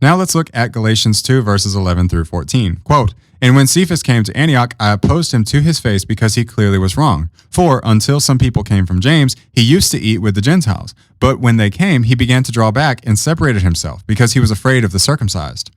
Now let's look at Galatians 2 verses 11 through 14. Quote, "And when Cephas came to Antioch, I opposed him to his face because he clearly was wrong. For until some people came from James, he used to eat with the Gentiles. But when they came, he began to draw back and separated himself because he was afraid of the circumcised.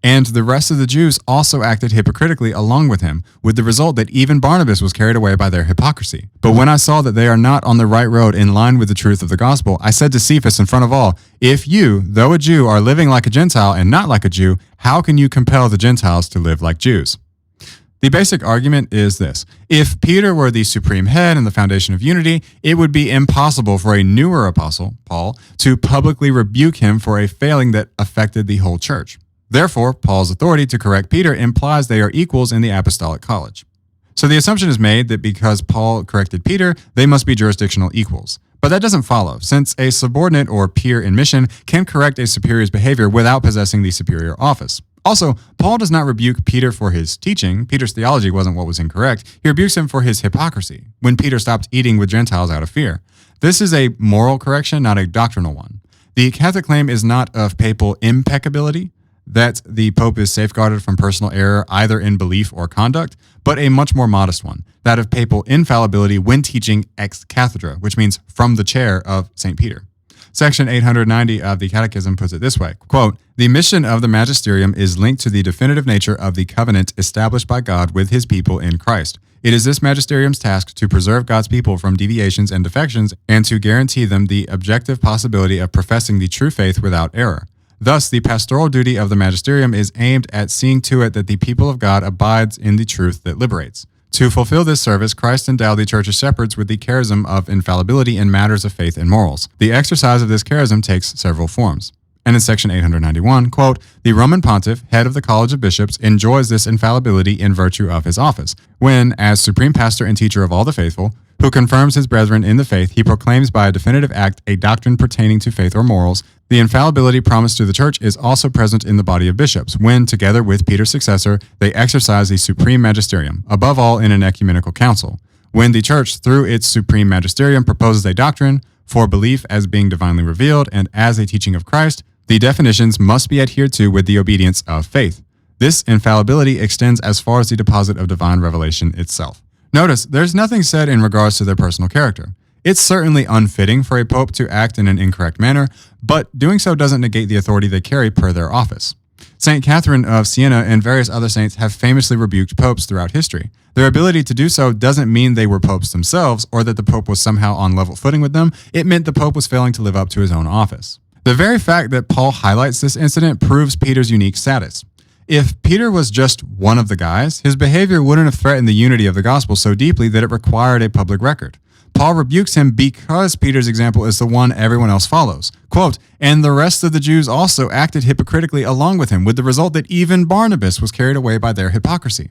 And the rest of the Jews also acted hypocritically along with him, with the result that even Barnabas was carried away by their hypocrisy. But when I saw that they are not on the right road in line with the truth of the gospel, I said to Cephas in front of all, if you, though a Jew, are living like a Gentile and not like a Jew, how can you compel the Gentiles to live like Jews?" The basic argument is this. If Peter were the supreme head and the foundation of unity, it would be impossible for a newer apostle, Paul, to publicly rebuke him for a failing that affected the whole church. Therefore, Paul's authority to correct Peter implies they are equals in the apostolic college. So the assumption is made that because Paul corrected Peter, they must be jurisdictional equals. But that doesn't follow, since a subordinate or peer in mission can correct a superior's behavior without possessing the superior office. Also, Paul does not rebuke Peter for his teaching. Peter's theology wasn't what was incorrect. He rebukes him for his hypocrisy, when Peter stopped eating with Gentiles out of fear. This is a moral correction, not a doctrinal one. The Catholic claim is not of papal impeccability, that the Pope is safeguarded from personal error either in belief or conduct, but a much more modest one, that of papal infallibility when teaching ex cathedra, which means from the chair of St. Peter. Section 890 of the Catechism puts it this way, quote, "The mission of the magisterium is linked to the definitive nature of the covenant established by God with his people in Christ. It is this magisterium's task to preserve God's people from deviations and defections and to guarantee them the objective possibility of professing the true faith without error. Thus, the pastoral duty of the magisterium is aimed at seeing to it that the people of God abides in the truth that liberates. To fulfill this service, Christ endowed the church's shepherds with the charism of infallibility in matters of faith and morals. The exercise of this charism takes several forms." And in section 891, quote, "The Roman pontiff, head of the College of Bishops, enjoys this infallibility in virtue of his office, when, as supreme pastor and teacher of all the faithful, who confirms his brethren in the faith, he proclaims by a definitive act a doctrine pertaining to faith or morals. The infallibility promised to the church is also present in the body of bishops, when, together with Peter's successor, they exercise the supreme magisterium, above all in an ecumenical council. When the church, through its supreme magisterium, proposes a doctrine, for belief as being divinely revealed and as a teaching of Christ, the definitions must be adhered to with the obedience of faith. This infallibility extends as far as the deposit of divine revelation itself." Notice, there's nothing said in regards to their personal character. It's certainly unfitting for a pope to act in an incorrect manner, but doing so doesn't negate the authority they carry per their office. St. Catherine of Siena and various other saints have famously rebuked popes throughout history. Their ability to do so doesn't mean they were popes themselves or that the pope was somehow on level footing with them. It meant the pope was failing to live up to his own office. The very fact that Paul highlights this incident proves Peter's unique status. If Peter was just one of the guys, his behavior wouldn't have threatened the unity of the gospel so deeply that it required a public record. Paul rebukes him because Peter's example is the one everyone else follows. Quote, "And the rest of the Jews also acted hypocritically along with him, with the result that even Barnabas was carried away by their hypocrisy."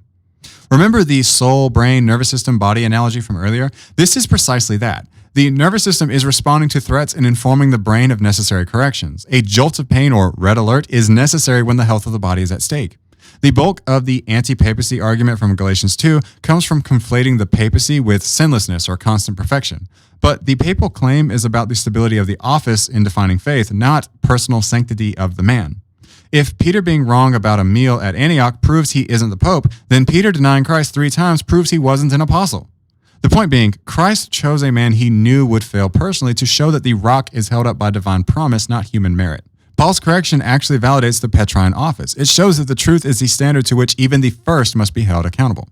Remember the soul, brain, nervous system, body analogy from earlier? This is precisely that. The nervous system is responding to threats and informing the brain of necessary corrections. A jolt of pain or red alert is necessary when the health of the body is at stake. The bulk of the anti-papacy argument from Galatians 2 comes from conflating the papacy with sinlessness or constant perfection. But the papal claim is about the stability of the office in defining faith, not personal sanctity of the man. If Peter being wrong about a meal at Antioch proves he isn't the pope, then Peter denying Christ 3 times proves he wasn't an apostle. The point being, Christ chose a man he knew would fail personally to show that the rock is held up by divine promise, not human merit. Paul's correction actually validates the Petrine office. It shows that the truth is the standard to which even the first must be held accountable.